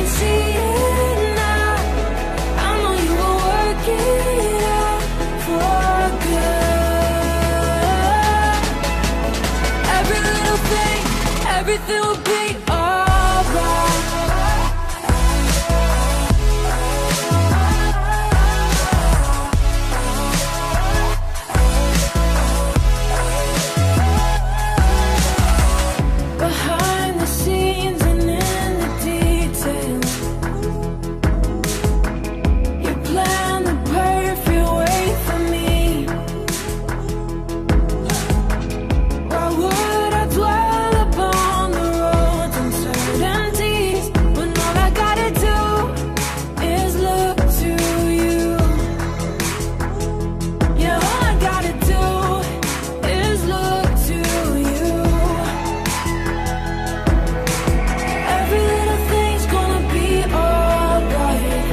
can see it now. I know you will work it out for good. Every little thing, everything will be alright. Behind the scenes and in the details, you plan the perfect way for me. Why would I dwell upon the road's uncertainties when all I gotta do is look to you? Yeah, all I gotta do is look to you. Every little thing's gonna be alright.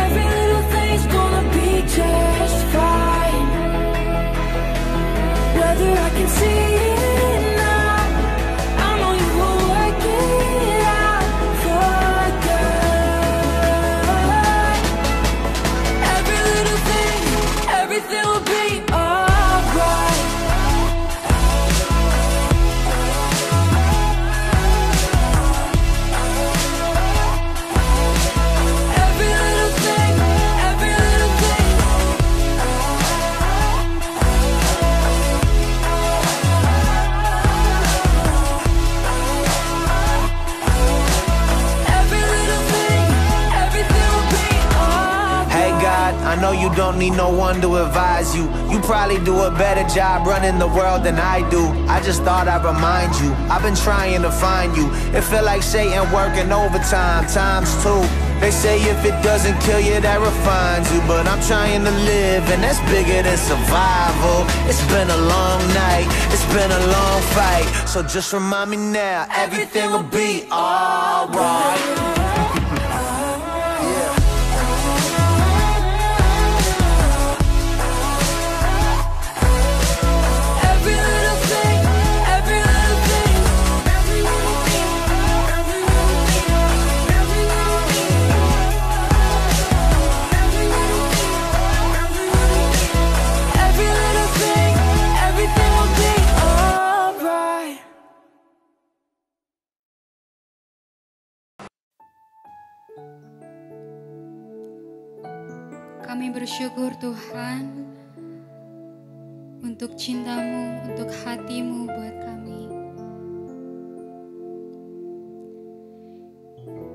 Every little thing's gonna be just fine. Whether I can see it now, I know you will work it out for good. Every little thing, everything will be alright. Every little thing, every little thing. Every little thing, everything will be alright. Hey God, I know you don't need no one to advise you. You probably do a better job running the world than I do. I just thought I'd remind you, I've been trying to find you. It feel like Satan working overtime, times two. They say if it doesn't kill you, that refines you. But I'm trying to live, and that's bigger than survival. It's been a long night, it's been a long fight. So just remind me now, everything will be alright. Every little thing, every little thing. Every little thing, every little thing. Every little thing, every little thing. Every little thing, everything will be alright. Kami bersyukur Tuhan untuk cintamu, untuk hatimu buat kami.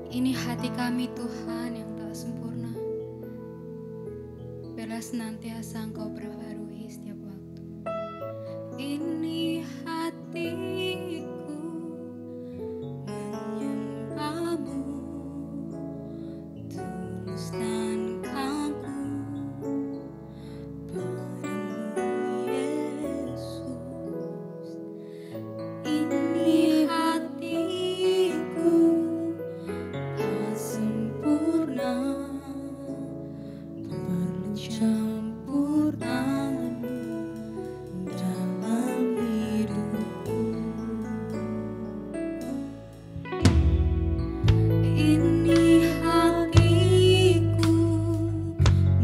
Ini hati kami Tuhan yang tak sempurna. Biarlah senantiasa Engkau perbarui setiap waktu. Ini hatiku menyembahmu, tulus dan kaku padamu Yesus. Ini hatiku tak sempurna, perlu campur tanganmu dalam hidupku. Ini hatiku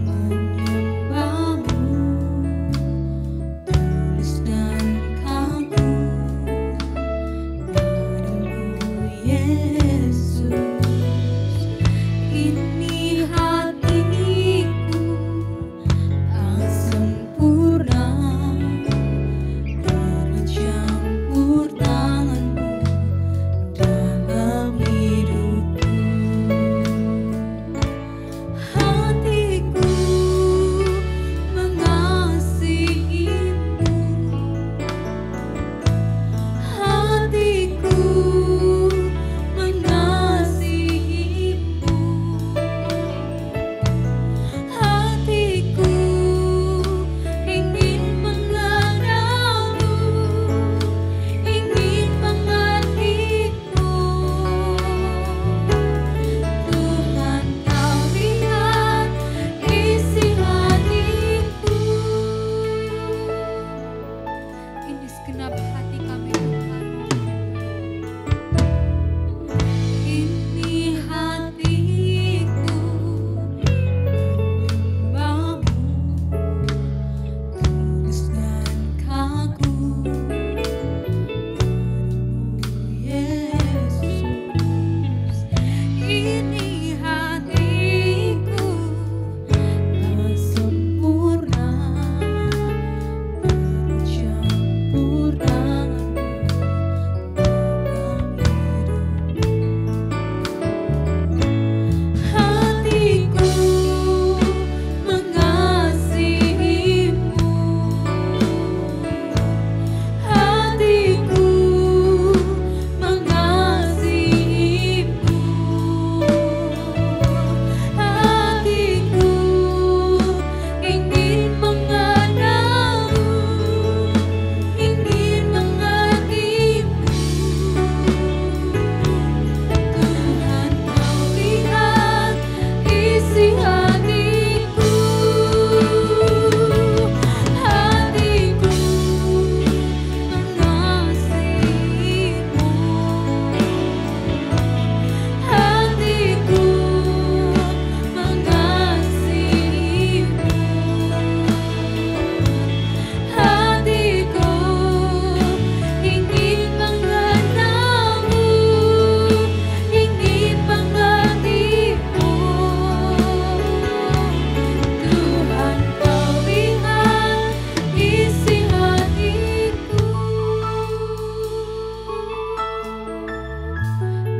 menyembahmu, tulus dan kaku padamu Yesus. Ini hatiku tak sempurna, perlu campur tanganmu dalam hidupku. Hatiku mengasihimu, hatiku mengasihimu.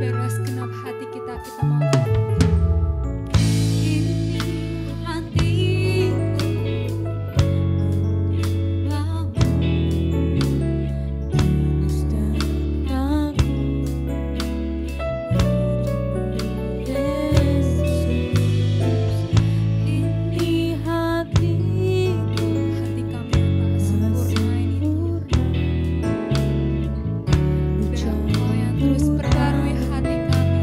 Beres genap hati kita mau ini hatiku bangun tulus dan ragu Yesus. Ini hatiku, hati kami yang tak sempurna ini. Biar Engkau yang terus perbarui hati kami.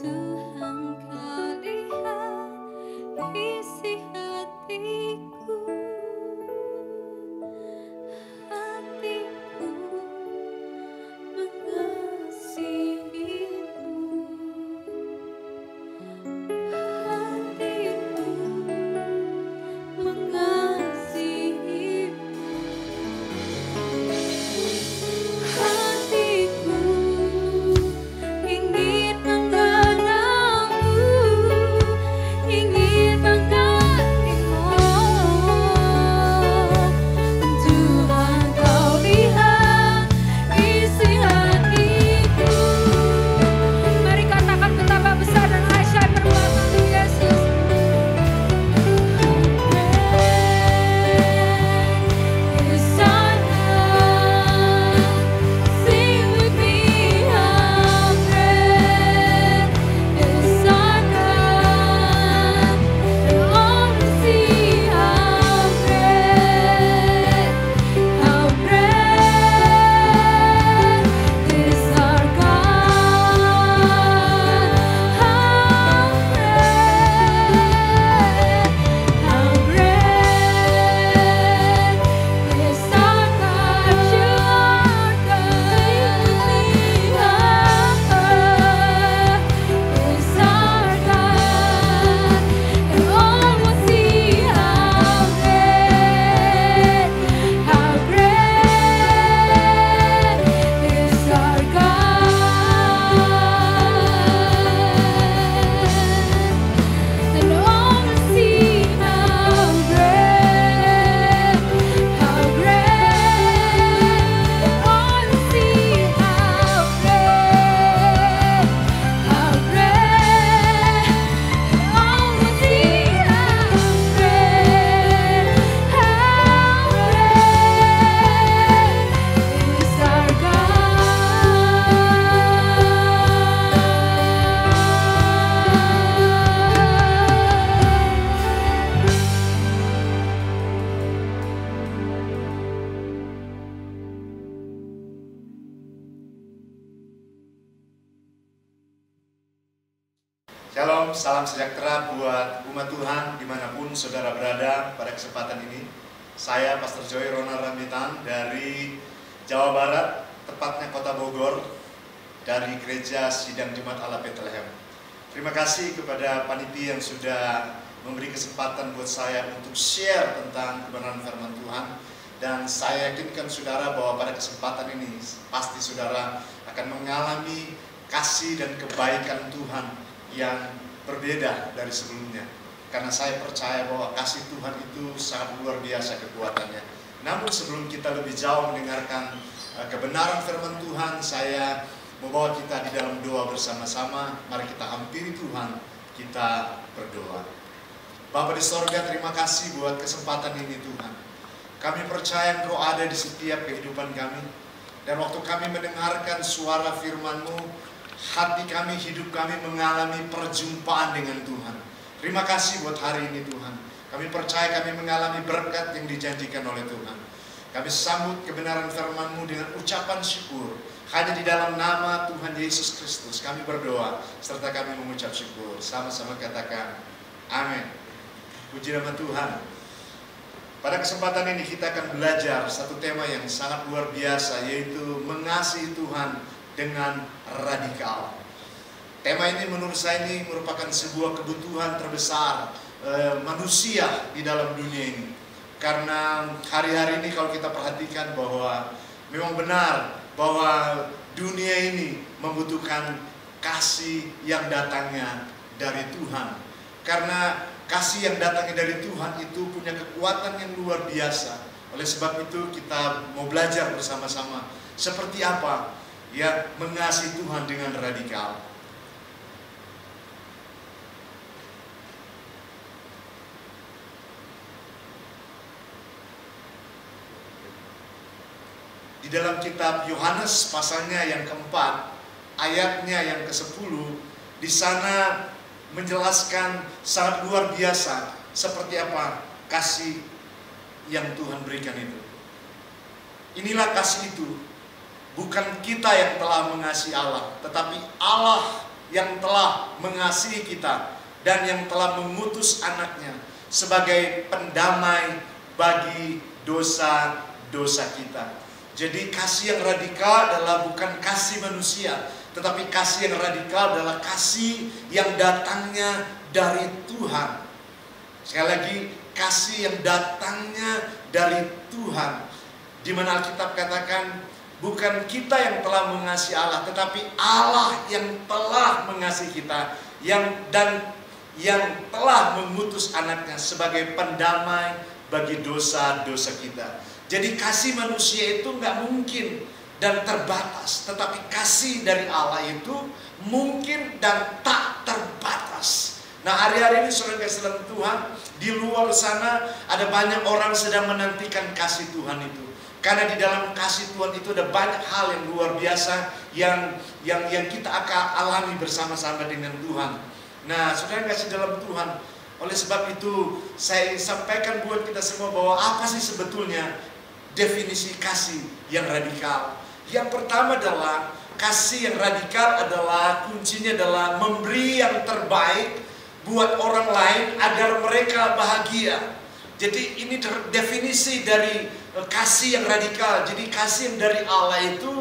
Tuhan kau lihat isi hatiku. Hatiku mengasihimu. Hatiku mengasihimu. Hatiku ingin mengenalmu, ingin mengertimu. Tuhan kau lihat isi hatiku. Mari katakan betapa besar dan ajaib perbuatanmu Yesus. Is our God. Sing with me, how great is our God. And all will see how great is our God. How great is our God. You are God. Is our God. And all will see how great is our God. And all will see how great, how great. All will see how great, how great. All will see how great, is our Shalom, salam sejahtera buat umat Tuhan dimanapun saudara berada pada kesempatan ini. Saya Pastor Joy Ronald Rambitan dari Jawa Barat, tepatnya Kota Bogor, dari Gereja Sidang Jemaat Allah Bethlehem. Terima kasih kepada panitia yang sudah memberi kesempatan buat saya untuk share tentang kebenaran firman Tuhan. Dan saya yakinkan saudara bahwa pada kesempatan ini pasti saudara akan mengalami kasih dan kebaikan Tuhan yang berbeda dari sebelumnya. Karena saya percaya bahwa kasih Tuhan itu sangat luar biasa kekuatannya. Namun sebelum kita lebih jauh mendengarkan kebenaran firman Tuhan, saya membawa kita di dalam doa bersama-sama. Mari kita hampiri Tuhan, kita berdoa. Bapa di sorga, terima kasih buat kesempatan ini Tuhan. Kami percaya Engkau ada di setiap kehidupan kami. Dan waktu kami mendengarkan suara firman-Mu, hati kami, hidup kami mengalami perjumpaan dengan Tuhan. Terima kasih buat hari ini Tuhan. Kami percaya kami mengalami berkat yang dijanjikan oleh Tuhan. Kami sambut kebenaran firman-Mu dengan ucapan syukur. Hanya di dalam nama Tuhan Yesus Kristus kami berdoa, serta kami mengucap syukur. Sama-sama katakan, amin. Puji nama Tuhan. Pada kesempatan ini kita akan belajar satu tema yang sangat luar biasa, yaitu mengasihi Tuhan dengan radikal. Tema ini menurut saya ini merupakan sebuah kebutuhan terbesar manusia di dalam dunia ini. Karena hari-hari ini kalau kita perhatikan bahwa memang benar bahwa dunia ini membutuhkan kasih yang datangnya dari Tuhan. Karena kasih yang datangnya dari Tuhan itu punya kekuatan yang luar biasa. Oleh sebab itu kita mau belajar bersama-sama seperti apa ya mengasihi Tuhan dengan radikal. Di dalam kitab Yohanes pasalnya yang keempat, ayatnya yang ke-10, di sana menjelaskan sangat luar biasa seperti apa kasih yang Tuhan berikan itu. Inilah kasih itu. Bukan kita yang telah mengasihi Allah, tetapi Allah yang telah mengasihi kita dan yang telah mengutus anaknya sebagai pendamai bagi dosa-dosa kita. Jadi kasih yang radikal adalah bukan kasih manusia, tetapi kasih yang radikal adalah kasih yang datangnya dari Tuhan. Sekali lagi, kasih yang datangnya dari Tuhan. Di mana Alkitab katakan, bukan kita yang telah mengasihi Allah, tetapi Allah yang telah mengasihi kita, yang telah mengutus anaknya sebagai pendamai bagi dosa-dosa kita. Jadi kasih manusia itu nggak mungkin dan terbatas, tetapi kasih dari Allah itu mungkin dan tak terbatas. Nah, hari-hari ini saudara kasih dalam Tuhan, di luar sana ada banyak orang sedang menantikan kasih Tuhan itu. Karena di dalam kasih Tuhan itu ada banyak hal yang luar biasa yang kita akan alami bersama-sama dengan Tuhan. Nah, saudara kasih dalam Tuhan, oleh sebab itu saya sampaikan buat kita semua bahwa apa sih sebetulnya definisi kasih yang radikal. Yang pertama adalah kasih yang radikal adalah kuncinya adalah memberi yang terbaik buat orang lain agar mereka bahagia. Jadi ini definisi dari kasih yang radikal. Jadi kasih yang dari Allah itu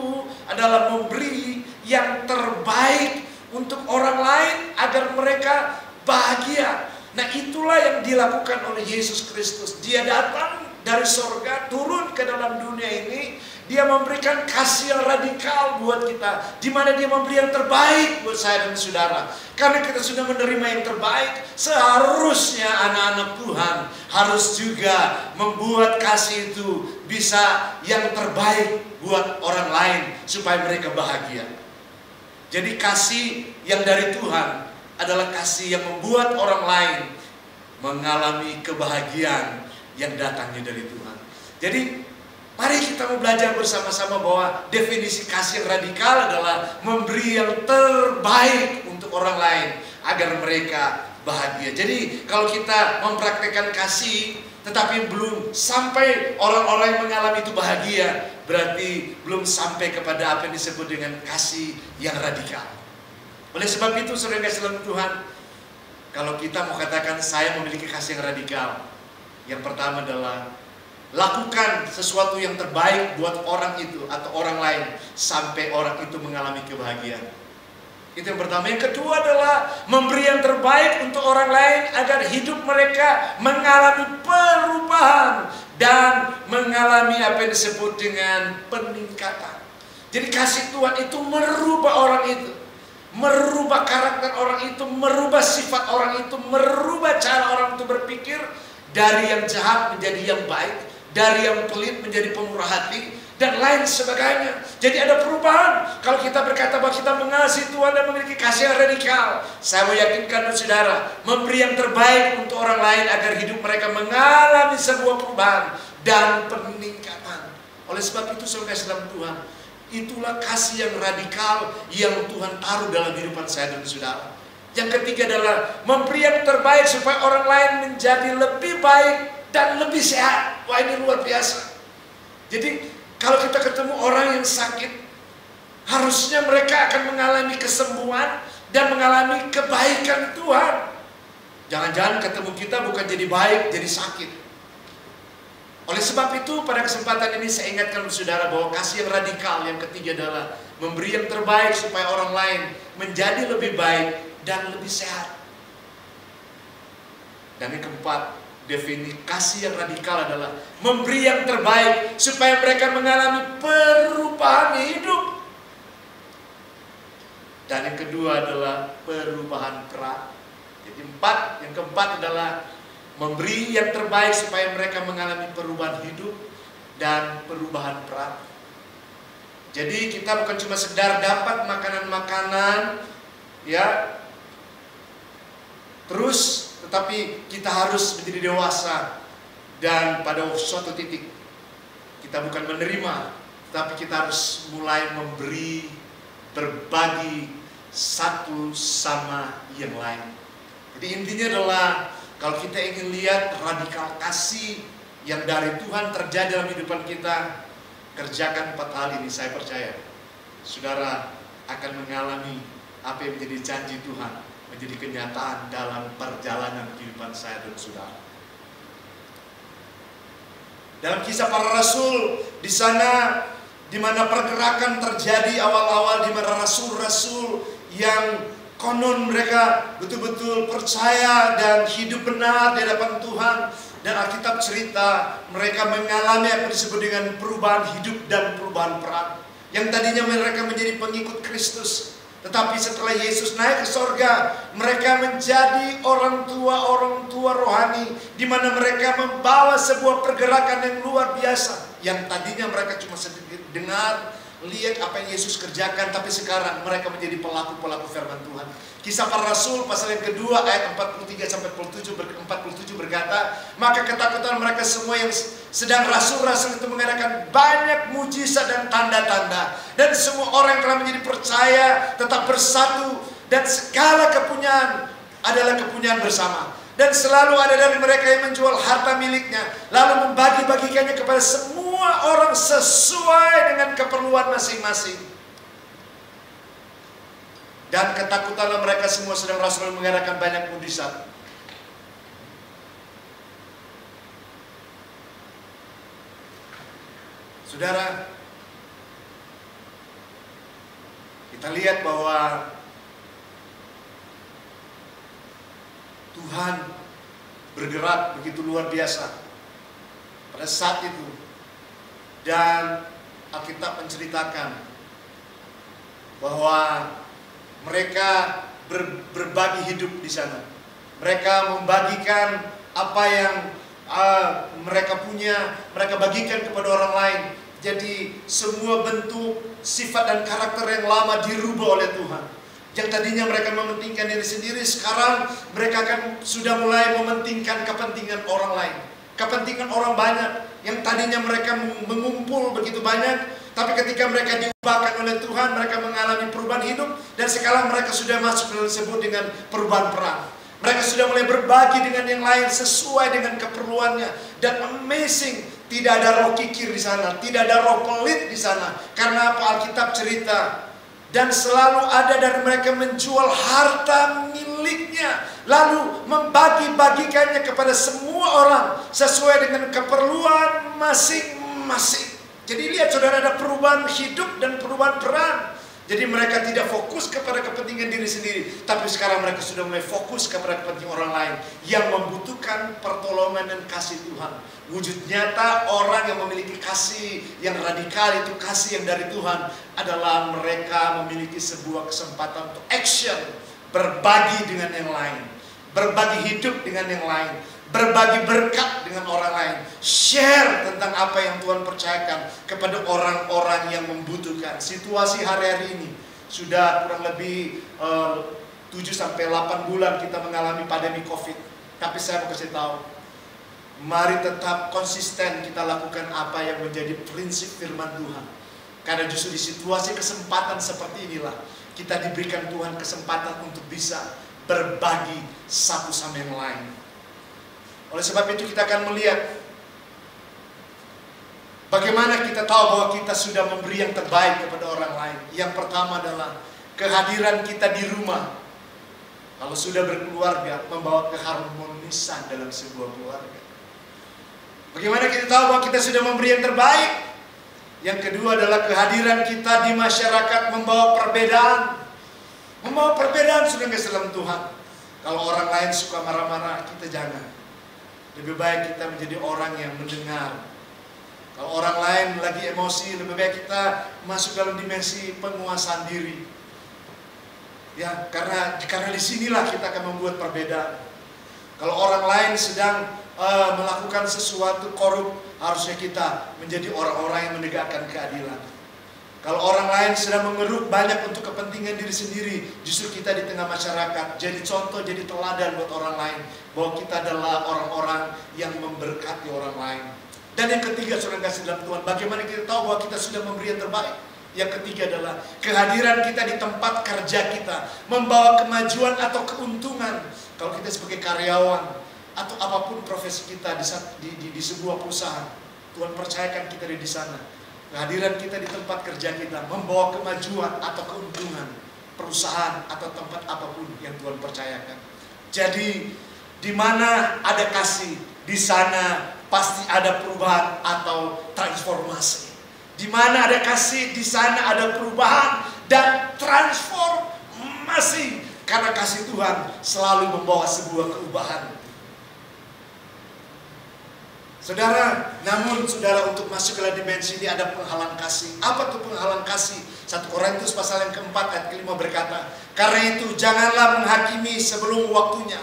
adalah memberi yang terbaik untuk orang lain agar mereka bahagia. Nah, itulah yang dilakukan oleh Yesus Kristus. Dia datang dari sorga, turun ke dalam dunia ini. Dia memberikan kasih yang radikal buat kita, di mana dia memberi yang terbaik buat saya dan saudara. Karena kita sudah menerima yang terbaik, seharusnya anak-anak Tuhan harus juga membuat kasih itu bisa yang terbaik buat orang lain supaya mereka bahagia. Jadi kasih yang dari Tuhan adalah kasih yang membuat orang lain mengalami kebahagiaan yang datangnya dari Tuhan. Jadi mari kita mau belajar bersama-sama bahwa definisi kasih yang radikal adalah memberi yang terbaik untuk orang lain agar mereka bahagia. Jadi kalau kita mempraktekkan kasih tetapi belum sampai orang-orang yang mengalami itu bahagia, berarti belum sampai kepada apa yang disebut dengan kasih yang radikal. Oleh sebab itu saudara kasih dalam Tuhan, kalau kita mau katakan saya memiliki kasih yang radikal, yang pertama adalah lakukan sesuatu yang terbaik buat orang itu atau orang lain sampai orang itu mengalami kebahagiaan. Itu yang pertama. Yang kedua adalah memberi yang terbaik untuk orang lain agar hidup mereka mengalami perubahan dan mengalami apa yang disebut dengan peningkatan. Jadi kasih Tuhan itu merubah orang itu, merubah karakter orang itu, merubah sifat orang itu, merubah cara orang itu berpikir dari yang jahat menjadi yang baik, dari yang pelit menjadi pemurah hati, dan lain sebagainya. Jadi ada perubahan. Kalau kita berkata bahwa kita mengasihi Tuhan dan memiliki kasih yang radikal, saya mau yakinkan saudara, memberi yang terbaik untuk orang lain agar hidup mereka mengalami sebuah perubahan dan peningkatan. Oleh sebab itu saudara kasih dalam Tuhan, itulah kasih yang radikal yang Tuhan taruh dalam kehidupan saya dan saudara. Yang ketiga adalah memberi yang terbaik supaya orang lain menjadi lebih baik dan lebih sehat. Wah, ini luar biasa. Jadi kalau kita ketemu orang yang sakit, harusnya mereka akan mengalami kesembuhan dan mengalami kebaikan Tuhan. Jangan-jangan ketemu kita bukan jadi baik, jadi sakit. Oleh sebab itu pada kesempatan ini saya ingatkan saudara bahwa kasih yang radikal yang ketiga adalah memberi yang terbaik supaya orang lain menjadi lebih baik dan lebih sehat. Dan yang keempat, definisi kasih yang radikal adalah memberi yang terbaik supaya mereka mengalami perubahan hidup. Dan yang kedua adalah perubahan peran. Jadi yang keempat adalah memberi yang terbaik supaya mereka mengalami perubahan hidup dan perubahan peran. Jadi kita bukan cuma sekedar dapat makanan-makanan, ya, terus, tetapi kita harus menjadi dewasa. Dan pada suatu titik kita bukan menerima, tapi kita harus mulai memberi, berbagi satu sama yang lain. Jadi intinya adalah kalau kita ingin lihat radikal kasih yang dari Tuhan terjadi dalam kehidupan kita, kerjakan 4 hal ini. Saya percaya saudara akan mengalami apa yang menjadi janji Tuhan menjadi kenyataan dalam perjalanan kehidupan saya dan saudara. Dalam Kisah Para Rasul, di sana di mana pergerakan terjadi awal-awal, di mana rasul-rasul yang konon mereka betul-betul percaya dan hidup benar di hadapan Tuhan. Dan Alkitab cerita mereka mengalami apa disebut dengan perubahan hidup dan perubahan peran. Yang tadinya mereka menjadi pengikut Kristus, tetapi setelah Yesus naik ke sorga, mereka menjadi orang tua rohani, di mana mereka membawa sebuah pergerakan yang luar biasa. Yang tadinya mereka cuma sedikit dengar, lihat apa yang Yesus kerjakan, tapi sekarang mereka menjadi pelaku-pelaku firman Tuhan. Kisah Para Rasul pasal yang kedua ayat 43-47 berkata, maka ketakutan mereka semua yang sedang rasul-rasul itu mengadakan banyak mujizat dan tanda-tanda, dan semua orang yang telah menjadi percaya tetap bersatu, dan segala kepunyaan adalah kepunyaan bersama. Dan selalu ada dari mereka yang menjual harta miliknya, lalu membagi-bagikannya kepada semua orang sesuai dengan keperluan masing-masing. Dan ketakutanlah mereka semua sedang rasul mengadakan banyak mujizat. Saudara, kita lihat bahwa Tuhan bergerak begitu luar biasa pada saat itu. Dan Alkitab menceritakan bahwa mereka berbagi hidup di sana. Mereka membagikan apa yang mereka punya, mereka bagikan kepada orang lain. Jadi semua bentuk, sifat dan karakter yang lama dirubah oleh Tuhan. Yang tadinya mereka mementingkan diri sendiri, sekarang mereka akan sudah mulai mementingkan kepentingan orang lain. Kepentingan orang banyak. Yang tadinya mereka mengumpul begitu banyak, tapi ketika mereka diubahkan oleh Tuhan, mereka mengalami perubahan hidup. Dan sekarang mereka sudah masuk dalam disebut dengan perubahan peran. Mereka sudah mulai berbagi dengan yang lain sesuai dengan keperluannya. Dan amazing, tidak ada roh kikir di sana, tidak ada roh pelit di sana. Karena apa? Alkitab cerita, dan selalu ada dari mereka menjual harta miliknya, lalu membagi-bagikannya kepada semua orang sesuai dengan keperluan masing-masing. Jadi lihat saudara, ada perubahan hidup dan perubahan peran. Jadi mereka tidak fokus kepada kepentingan diri sendiri, tapi sekarang mereka sudah mulai fokus kepada kepentingan orang lain yang membutuhkan pertolongan dan kasih Tuhan. Wujud nyata orang yang memiliki kasih yang radikal, itu kasih yang dari Tuhan, adalah mereka memiliki sebuah kesempatan untuk action, berbagi dengan yang lain, berbagi hidup dengan yang lain, berbagi berkat dengan orang lain, share tentang apa yang Tuhan percayakan kepada orang-orang yang membutuhkan. Situasi hari-hari ini sudah kurang lebih 7-8 bulan kita mengalami pandemi COVID. Tapi saya mau kasih tahu, mari tetap konsisten kita lakukan apa yang menjadi prinsip firman Tuhan. Karena justru di situasi kesempatan seperti inilah kita diberikan Tuhan kesempatan untuk bisa berbagi satu sama yang lain. Oleh sebab itu kita akan melihat bagaimana kita tahu bahwa kita sudah memberi yang terbaik kepada orang lain. Yang pertama adalah kehadiran kita di rumah. Kalau sudah berkeluarga, membawa keharmonisan dalam sebuah keluarga. Bagaimana kita tahu bahwa kita sudah memberi yang terbaik? Yang kedua adalah kehadiran kita di masyarakat, membawa perbedaan. Membawa perbedaan sudah nggak dalam Tuhan. Kalau orang lain suka marah-marah, kita jangan. Lebih baik kita menjadi orang yang mendengar. Kalau orang lain lagi emosi, lebih baik kita masuk dalam dimensi penguasaan diri. Ya, karena disinilah kita akan membuat perbedaan. Kalau orang lain sedang melakukan sesuatu korup, harusnya kita menjadi orang-orang yang menegakkan keadilan. Kalau orang lain sedang mengeruk banyak untuk kepentingan diri sendiri, justru kita di tengah masyarakat jadi contoh, jadi teladan buat orang lain, bahwa kita adalah orang-orang yang memberkati orang lain. Dan yang ketiga, saudara kasih dalam Tuhan, bagaimana kita tahu bahwa kita sudah memberi yang terbaik? Yang ketiga adalah kehadiran kita di tempat kerja kita, membawa kemajuan atau keuntungan. Kalau kita sebagai karyawan atau apapun profesi kita di sebuah perusahaan, Tuhan percayakan kita di sana. Kehadiran kita di tempat kerja kita membawa kemajuan atau keuntungan. perusahaan atau tempat apapun yang Tuhan percayakan. Jadi di mana ada kasih, di sana pasti ada perubahan atau transformasi. Di mana ada kasih, di sana ada perubahan dan transformasi. Karena kasih Tuhan selalu membawa sebuah perubahan. Saudara, namun saudara, untuk masuk ke dalam dimensi ini ada penghalang kasih. Apa tuh penghalang kasih? 1 Korintus pasal yang keempat ayat kelima berkata, karena itu janganlah menghakimi sebelum waktunya,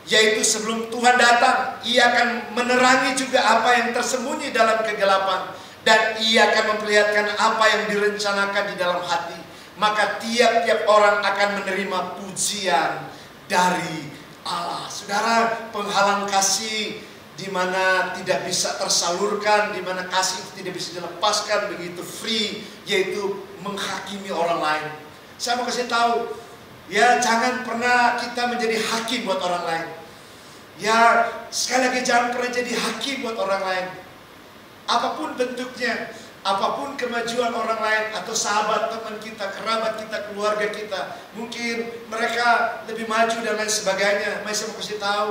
yaitu sebelum Tuhan datang. Ia akan menerangi juga apa yang tersembunyi dalam kegelapan, dan ia akan memperlihatkan apa yang direncanakan di dalam hati. Maka tiap-tiap orang akan menerima pujian dari Allah. Saudara, penghalang kasih di mana tidak bisa tersalurkan, di mana kasih itu tidak bisa dilepaskan begitu free, yaitu menghakimi orang lain. Saya mau kasih tahu, ya jangan pernah kita menjadi hakim buat orang lain. Ya sekali lagi, jangan pernah jadi hakim buat orang lain. Apapun bentuknya, apapun kemajuan orang lain, atau sahabat, teman kita, kerabat kita, keluarga kita, mungkin mereka lebih maju dan lain sebagainya. Saya mau kasih tahu,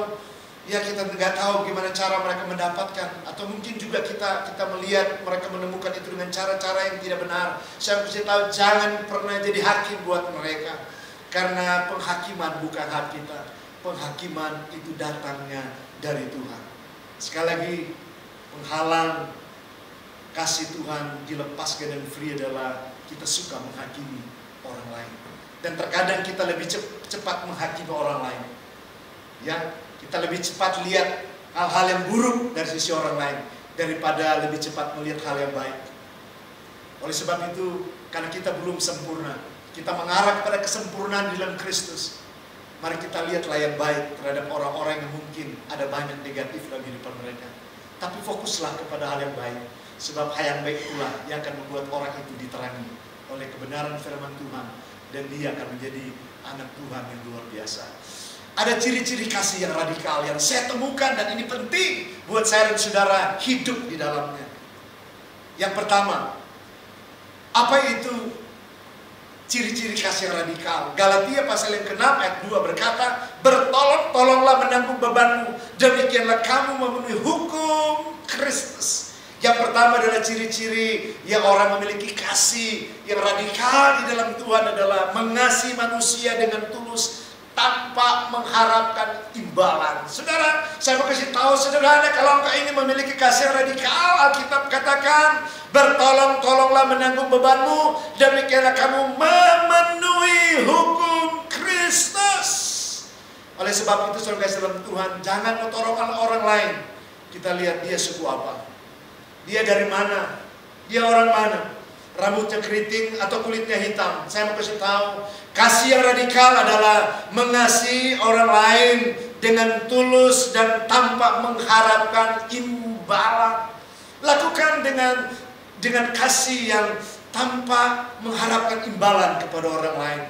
ya kita nggak tahu gimana cara mereka mendapatkan, atau mungkin juga kita melihat mereka menemukan itu dengan cara-cara yang tidak benar. Saya mesti tahu, jangan pernah jadi hakim buat mereka, karena penghakiman bukan hak kita. Penghakiman itu datangnya dari Tuhan. Sekali lagi, penghalang kasih Tuhan dilepaskan dan free adalah kita suka menghakimi orang lain, dan terkadang kita lebih cepat menghakimi orang lain. Ya, kita lebih cepat lihat hal-hal yang buruk dari sisi orang lain daripada lebih cepat melihat hal yang baik. Oleh sebab itu, karena kita belum sempurna, kita mengarah kepada kesempurnaan di dalam Kristus. Mari kita lihatlah yang baik terhadap orang-orang yang mungkin ada banyak negatif dalam kehidupan mereka. Tapi fokuslah kepada hal yang baik, sebab hal yang baik itulah yang akan membuat orang itu diterangi oleh kebenaran firman Tuhan, dan dia akan menjadi anak Tuhan yang luar biasa. Ada ciri-ciri kasih yang radikal yang saya temukan, dan ini penting buat saya dan saudara hidup di dalamnya. Yang pertama, apa itu ciri-ciri kasih yang radikal? Galatia pasal yang ke-6 ayat 2 berkata, bertolong-tolonglah menanggung bebanmu, demikianlah kamu memenuhi hukum Kristus. Yang pertama adalah ciri-ciri yang orang memiliki kasih yang radikal di dalam Tuhan adalah mengasihi manusia dengan tulus, tanpa mengharapkan imbalan. Saudara, saya mau kasih tahu saudara, kalau engkau ingin memiliki kasih radikal, Alkitab katakan, bertolong-tolonglah menanggung bebanmu, demikianlah kamu memenuhi hukum Kristus. Oleh sebab itu, saudara kasih dalam Tuhan, jangan mentorongkan orang lain. Kita lihat dia suku apa, dia dari mana, dia orang mana, rambutnya keriting atau kulitnya hitam. Saya mau kasih tahu, kasih yang radikal adalah mengasihi orang lain dengan tulus dan tanpa mengharapkan imbalan. Lakukan dengan kasih yang tanpa mengharapkan imbalan kepada orang lain,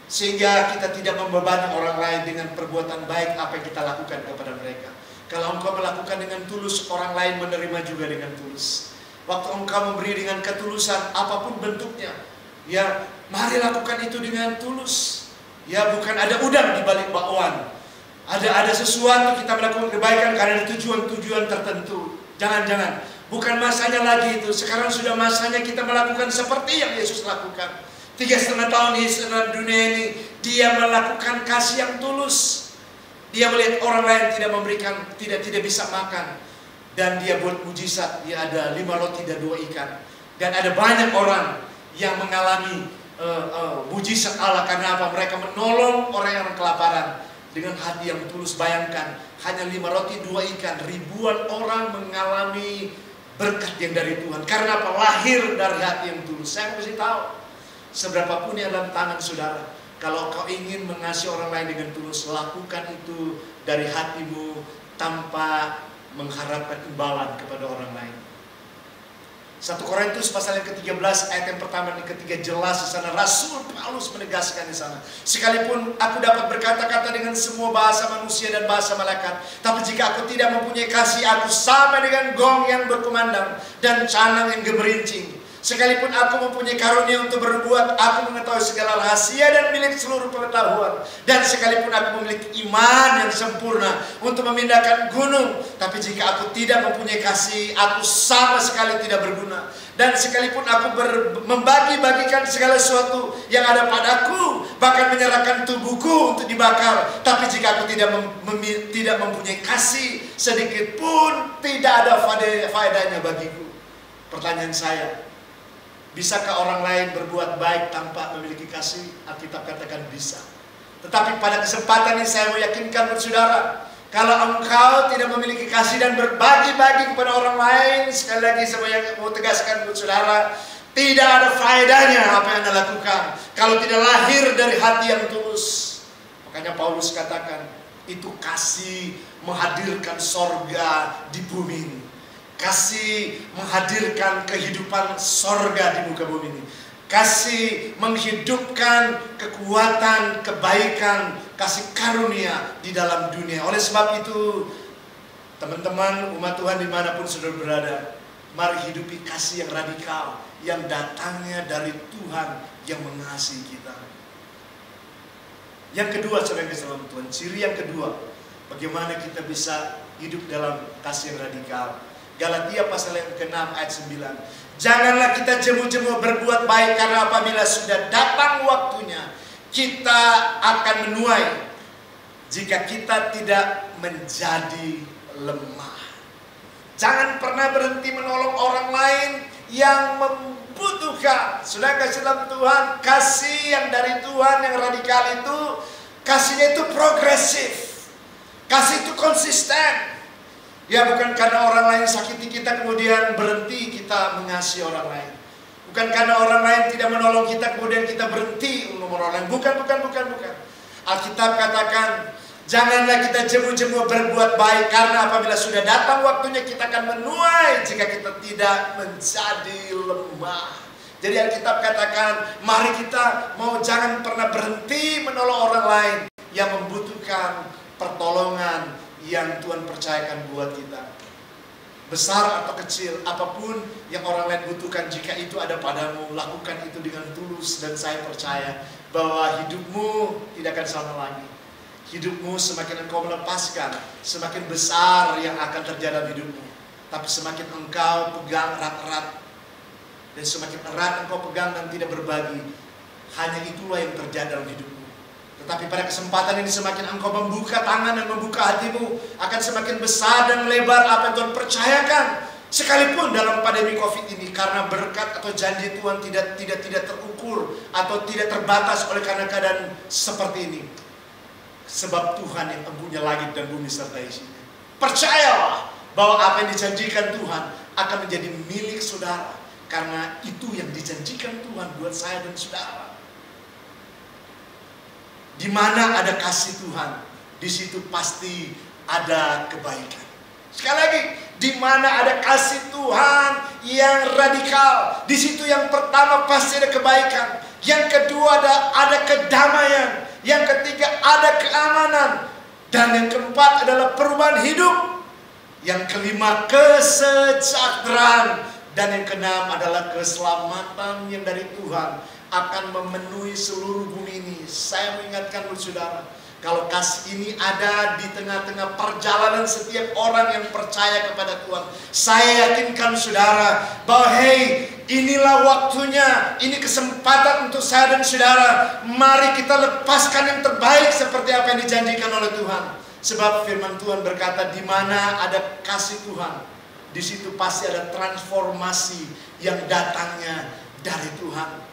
sehingga kita tidak membebani orang lain dengan perbuatan baik apa yang kita lakukan kepada mereka. Kalau engkau melakukan dengan tulus, orang lain menerima juga dengan tulus. Waktu engkau memberi dengan ketulusan, apapun bentuknya, ya mari lakukan itu dengan tulus. Ya, bukan ada udang di balik bakwan. Ada sesuatu kita melakukan kebaikan karena ada tujuan-tujuan tertentu. Jangan. Bukan masanya lagi itu. Sekarang sudah masanya kita melakukan seperti yang Yesus lakukan. 3,5 tahun Yesus dalam dunia ini, dia melakukan kasih yang tulus. Dia melihat orang lain tidak bisa makan, dan dia buat mujizat. Dia ada 5 roti dan 2 ikan. Dan ada banyak orang yang mengalami mujizat Allah. Karena apa? Mereka menolong orang yang kelaparan dengan hati yang tulus. Bayangkan, hanya 5 roti 2 ikan, ribuan orang mengalami berkat yang dari Tuhan. Karena apa? Lahir dari hati yang tulus. Saya mesti tahu, seberapapun yang dalam tangan saudara, kalau kau ingin mengasihi orang lain dengan tulus, lakukan itu dari hatimu tanpa mengharapkan imbalan kepada orang lain. 1 Korintus pasal yang ke-13 ayat yang pertama dan ketiga jelas di sana. Rasul Paulus menegaskan di sana, sekalipun aku dapat berkata-kata dengan semua bahasa manusia dan bahasa malaikat, tapi jika aku tidak mempunyai kasih, aku sama dengan gong yang berkumandang dan canang yang gemerincing. Sekalipun aku mempunyai karunia untuk berbuat, aku mengetahui segala rahasia dan milik seluruh pengetahuan. Dan sekalipun aku memiliki iman yang sempurna untuk memindahkan gunung, tapi jika aku tidak mempunyai kasih, aku sama sekali tidak berguna. Dan sekalipun aku membagi-bagikan segala sesuatu yang ada padaku, bahkan menyerahkan tubuhku untuk dibakar, tapi jika aku tidak mempunyai kasih sedikit pun, tidak ada faedahnya bagiku. Pertanyaan saya, bisakah orang lain berbuat baik tanpa memiliki kasih? Alkitab katakan bisa. Tetapi pada kesempatan ini saya meyakinkan saudara, kalau engkau tidak memiliki kasih dan berbagi-bagi kepada orang lain, sekali lagi saya mau tegaskan buat saudara, tidak ada faedahnya apa yang Anda lakukan kalau tidak lahir dari hati yang tulus. Makanya Paulus katakan, itu kasih menghadirkan sorga di bumi ini. Kasih menghadirkan kehidupan sorga di muka bumi ini. Kasih menghidupkan kekuatan, kebaikan, kasih karunia di dalam dunia. Oleh sebab itu, teman-teman umat Tuhan dimanapun saudara berada, mari hidupi kasih yang radikal, yang datangnya dari Tuhan yang mengasihi kita. Yang kedua, saudara dalam Tuhan, ciri yang kedua, bagaimana kita bisa hidup dalam kasih yang radikal. Galatia pasal yang ke-6 ayat 9. Janganlah kita jemu-jemu berbuat baik, karena apabila sudah datang waktunya, kita akan menuai jika kita tidak menjadi lemah. Jangan pernah berhenti menolong orang lain yang membutuhkan. Sudah kasih dalam Tuhan, kasih yang dari Tuhan yang radikal itu, kasihnya itu progresif. Kasih itu konsisten. Ya, bukan karena orang lain sakiti kita kemudian berhenti kita mengasihi orang lain. Bukan karena orang lain tidak menolong kita kemudian kita berhenti untuk menolong orang lain. Bukan. Alkitab katakan, janganlah kita jemu-jemu berbuat baik, karena apabila sudah datang waktunya kita akan menuai jika kita tidak menjadi lemah. Jadi Alkitab katakan, mari kita jangan pernah berhenti menolong orang lain yang membutuhkan pertolongan yang Tuhan percayakan buat kita. Besar atau kecil, apapun yang orang lain butuhkan, jika itu ada padamu, lakukan itu dengan tulus. Dan saya percaya bahwa hidupmu tidak akan sama lagi. Hidupmu semakin engkau melepaskan, semakin besar yang akan terjadi dalam hidupmu. Tapi semakin engkau pegang erat-erat, dan semakin erat engkau pegang dan tidak berbagi, hanya itulah yang terjadi dalam hidupmu. Tetapi pada kesempatan ini, semakin engkau membuka tangan dan membuka hatimu, akan semakin besar dan lebar apa yang Tuhan percayakan. Sekalipun dalam pandemi COVID ini, karena berkat atau janji Tuhan tidak terukur atau tidak terbatas oleh karena keadaan seperti ini. Sebab Tuhan yang empunya langit dan bumi serta isinya. Percayalah bahwa apa yang dijanjikan Tuhan akan menjadi milik saudara, karena itu yang dijanjikan Tuhan buat saya dan saudara. Di mana ada kasih Tuhan, di situ pasti ada kebaikan. Sekali lagi, di mana ada kasih Tuhan yang radikal, di situ yang pertama pasti ada kebaikan. Yang kedua ada kedamaian. Yang ketiga ada keamanan. Dan yang keempat adalah perubahan hidup. Yang kelima kesejahteraan. Dan yang keenam adalah keselamatan yang dari Tuhan akan memenuhi seluruh bumi ini. Saya mengingatkan saudara, kalau kasih ini ada di tengah-tengah perjalanan setiap orang yang percaya kepada Tuhan, saya yakinkan saudara bahwa inilah waktunya, ini kesempatan untuk saya dan saudara. Mari kita lepaskan yang terbaik seperti apa yang dijanjikan oleh Tuhan. Sebab firman Tuhan berkata, di mana ada kasih Tuhan, di situ pasti ada transformasi yang datangnya dari Tuhan.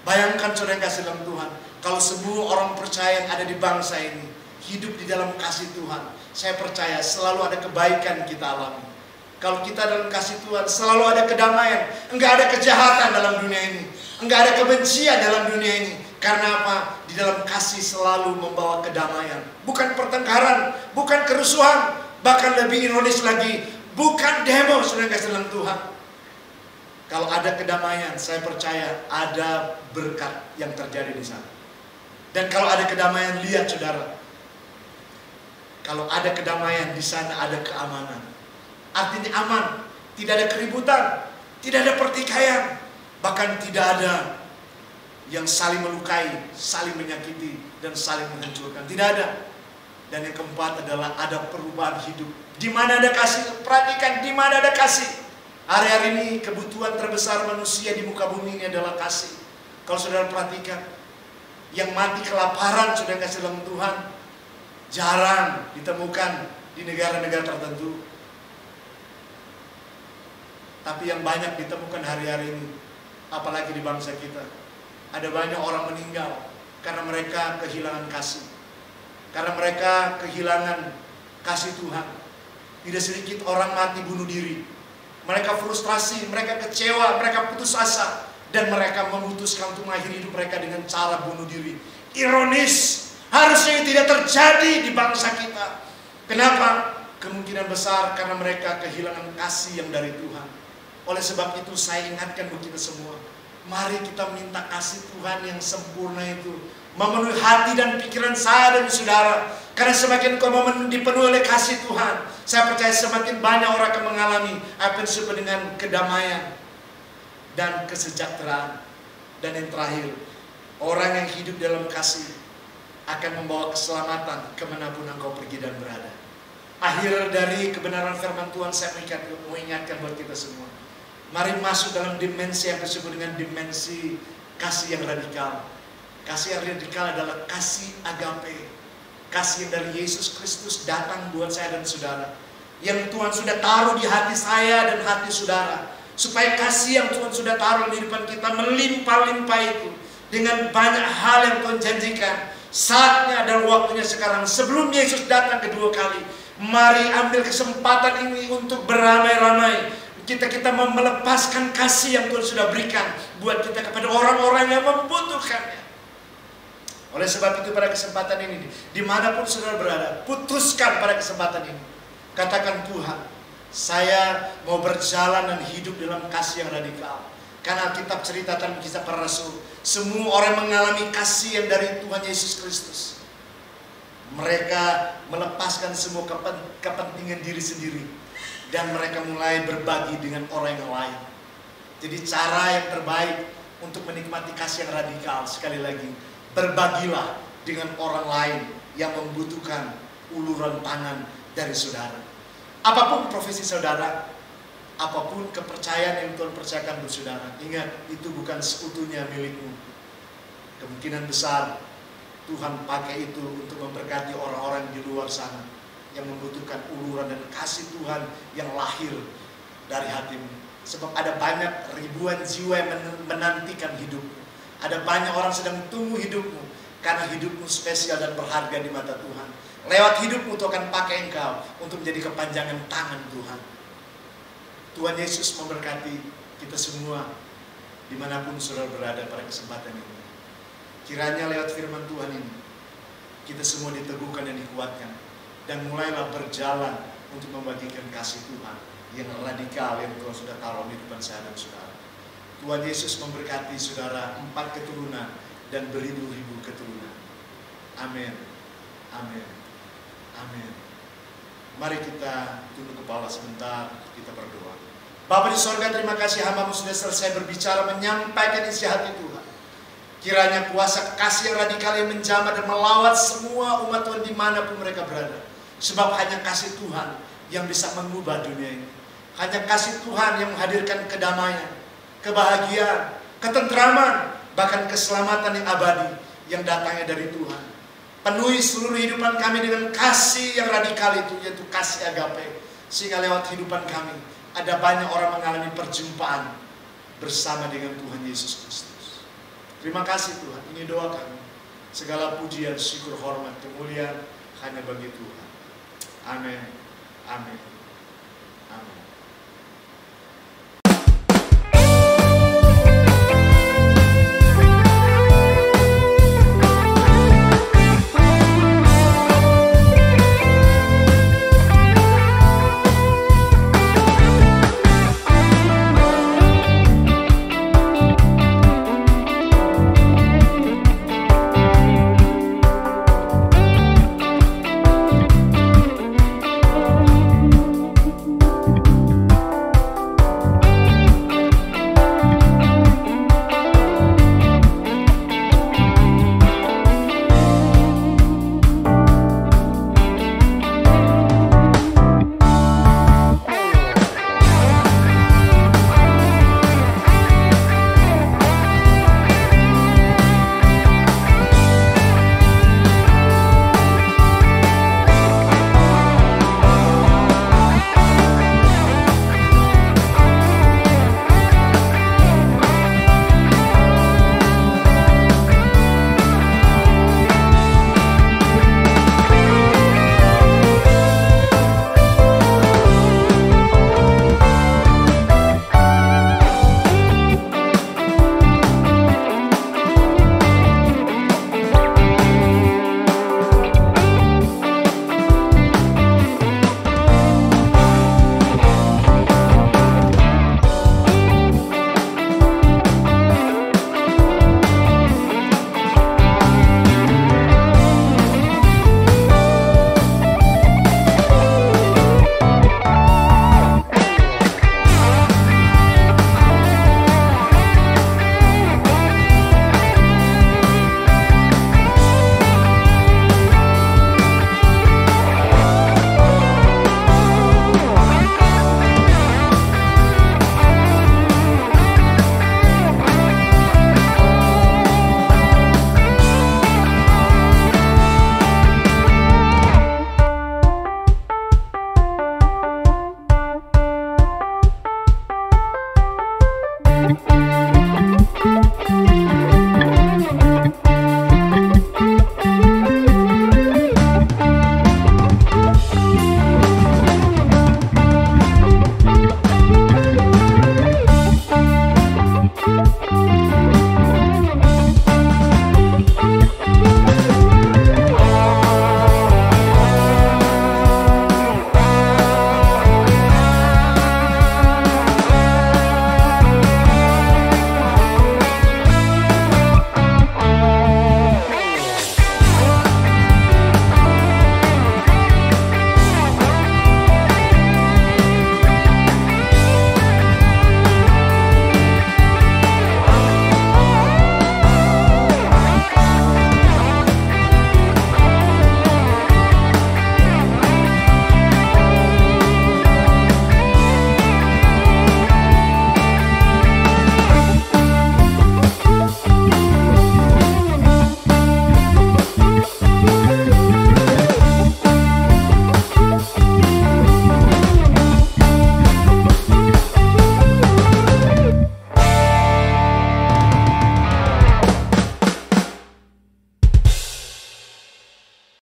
Bayangkan saudara yang kasih dalam Tuhan, kalau semua orang percaya yang ada di bangsa ini hidup di dalam kasih Tuhan, saya percaya selalu ada kebaikan kita alami. Kalau kita dalam kasih Tuhan, selalu ada kedamaian. Enggak ada kejahatan dalam dunia ini, enggak ada kebencian dalam dunia ini. Karena apa? Di dalam kasih selalu membawa kedamaian. Bukan pertengkaran, bukan kerusuhan, bahkan lebih ironis lagi, bukan demo saudara yang kasih dalam Tuhan. Kalau ada kedamaian, saya percaya ada berkat yang terjadi di sana. Dan kalau ada kedamaian, lihat saudara, kalau ada kedamaian di sana ada keamanan. Artinya aman, tidak ada keributan, tidak ada pertikaian. Bahkan tidak ada yang saling melukai, saling menyakiti, dan saling menghancurkan. Tidak ada. Dan yang keempat adalah ada perubahan hidup. Di mana ada kasih, perhatikan di mana ada kasih. Hari-hari ini kebutuhan terbesar manusia di muka bumi ini adalah kasih. Kalau saudara perhatikan, yang mati kelaparan sudah kasih dalam Tuhan jarang ditemukan di negara-negara tertentu. Tapi yang banyak ditemukan hari-hari ini, apalagi di bangsa kita, ada banyak orang meninggal karena mereka kehilangan kasih. Karena mereka kehilangan kasih Tuhan. Tidak sedikit orang mati bunuh diri. Mereka frustrasi, mereka kecewa, mereka putus asa. Dan mereka memutuskan untuk mengakhiri hidup mereka dengan cara bunuh diri. Ironis, harusnya ini tidak terjadi di bangsa kita. Kenapa? Kemungkinan besar karena mereka kehilangan kasih yang dari Tuhan. Oleh sebab itu saya ingatkan buat kita semua, mari kita minta kasih Tuhan yang sempurna itu memenuhi hati dan pikiran saya dan saudara. Karena semakin kau dipenuhi oleh kasih Tuhan, saya percaya semakin banyak orang akan mengalami apa yang disebut dengan kedamaian dan kesejahteraan. Dan yang terakhir, orang yang hidup dalam kasih akan membawa keselamatan kemanapun engkau pergi dan berada. Akhir dari kebenaran firman Tuhan, saya mau ingatkan buat kita semua, mari masuk dalam dimensi yang disebut dengan dimensi kasih yang radikal. Kasih yang radikal adalah kasih agape. Kasih yang dari Yesus Kristus datang buat saya dan saudara. Yang Tuhan sudah taruh di hati saya dan hati saudara. Supaya kasih yang Tuhan sudah taruh di depan kita melimpah-limpah itu. Dengan banyak hal yang Tuhan janjikan. Saatnya dan waktunya sekarang. Sebelum Yesus datang kedua kali, mari ambil kesempatan ini untuk beramai-ramai. Kita melepaskan kasih yang Tuhan sudah berikan buat kita kepada orang-orang yang membutuhkannya. Oleh sebab itu pada kesempatan ini, dimanapun saudara berada, putuskan pada kesempatan ini. Katakan, Tuhan, saya mau berjalan dan hidup dalam kasih yang radikal. Karena Alkitab cerita dalam kisah para rasul, semua orang mengalami kasih yang dari Tuhan Yesus Kristus. Mereka melepaskan semua kepentingan diri sendiri. Dan mereka mulai berbagi dengan orang yang lain. Jadi cara yang terbaik untuk menikmati kasih yang radikal, sekali lagi, berbagilah dengan orang lain yang membutuhkan uluran tangan dari saudara. Apapun profesi saudara, apapun kepercayaan yang Tuhan percayakan buat saudara, ingat, itu bukan sekutunya milikmu. Kemungkinan besar Tuhan pakai itu untuk memberkati orang-orang di luar sana yang membutuhkan uluran dan kasih Tuhan yang lahir dari hatimu. Sebab ada banyak ribuan jiwa yang menantikan hidupmu. Ada banyak orang sedang tunggu hidupmu, karena hidupmu spesial dan berharga di mata Tuhan. Lewat hidupmu Tuhan akan pakai engkau untuk menjadi kepanjangan tangan Tuhan. Tuhan Yesus memberkati kita semua dimanapun saudara berada pada kesempatan ini. Kiranya lewat firman Tuhan ini, kita semua diteguhkan dan dikuatkan. Dan mulailah berjalan untuk membagikan kasih Tuhan yang radikal yang Tuhan sudah taruh di depan saya dan saudara. Tuhan Yesus memberkati saudara 4 keturunan dan beribu-ribu keturunan. Amin. Amin. Amin. Mari kita tunduk kepala sebentar, kita berdoa. Bapa di sorga, terima kasih hamba-Mu sudah selesai berbicara, menyampaikan isi hati Tuhan. Kiranya kuasa kasih yang radikal yang menjamah dan melawat semua umat Tuhan dimanapun mereka berada. Sebab hanya kasih Tuhan yang bisa mengubah dunia ini. Hanya kasih Tuhan yang menghadirkan kedamaian, kebahagiaan, ketentraman, bahkan keselamatan yang abadi yang datangnya dari Tuhan. Penuhi seluruh kehidupan kami dengan kasih yang radikal itu, yaitu kasih agape. Sehingga lewat kehidupan kami, ada banyak orang mengalami perjumpaan bersama dengan Tuhan Yesus Kristus. Terima kasih Tuhan, ini doa kami. Segala pujian, syukur, hormat, kemuliaan hanya bagi Tuhan. Amin. Amin. Amin.